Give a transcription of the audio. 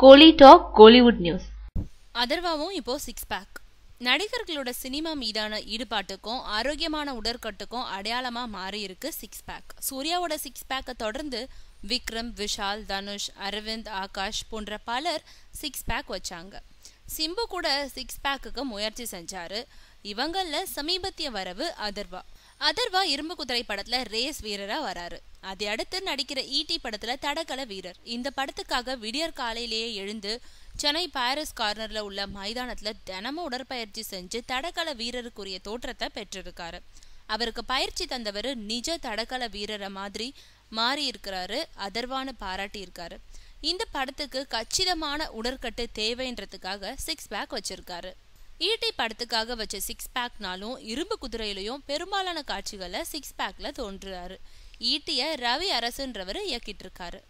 கோலி talk Kollywood news. அதர்வாவும் இப்போ six pack. நடிகர்களோட cinema மீதான ஈடுபாட்டுக்கும் ஆரோக்கியமான உடற்கட்டுக்கும் அடையாளமா மாறி இருக்கு சிக்ஸ் பேக். சூர்யாவோட சிக்ஸ் பேக்கை தொடர்ந்து விக்ரம், விஷால், தனுஷ், அரவிந்த், ஆகாஷ் போன்ற பலர் சிக்ஸ் பேக் வச்சாங்க. சிம்பு கூட சிக்ஸ் பேக்குக்கு முயற்சி செஞ்சாரு. இவங்கள சமீபத்திய வரவு அதர்வா இரும்பு குதிரை படத்துல ரேஸ் வீரரா வராரு. அதை அடுத்து நடிக்கிற ஈட்டி படத்துல தடகள வீரர். இந்த படத்துக்காக விடியற் காலையிலேயே எழுந்து சென்னை பாரிஸ் கார்னர்ல உள்ள மைதானத்துல தினமும் உடற்பயிற்சி செஞ்சு தடகள வீரருக்குரிய தோற்றத்தை பெற்றிருக்காரு. அவருக்கு பயிற்சி தந்தவர் நிஜ தடகள வீரரை மாதிரி மாறி இருக்கிறாரு, அதர்வான்னு பாராட்டி இருக்காரு. இந்த படத்துக்கு கச்சிதமான உடற்கட்டு தேவைன்றதுக்காக சிக்ஸ் பேக் வச்சிருக்காரு. ஈட்டி படத்துக்காக வச்ச சிக்ஸ் பேக்னாலும் இரும்பு குதிரையிலையும் பெரும்பாலான காட்சிகளை சிக்ஸ் பேக்ல தோன்றுறாரு. ஈட்டிய ரவி அரசுன்றவர் இயக்கிட்டு இருக்காரு.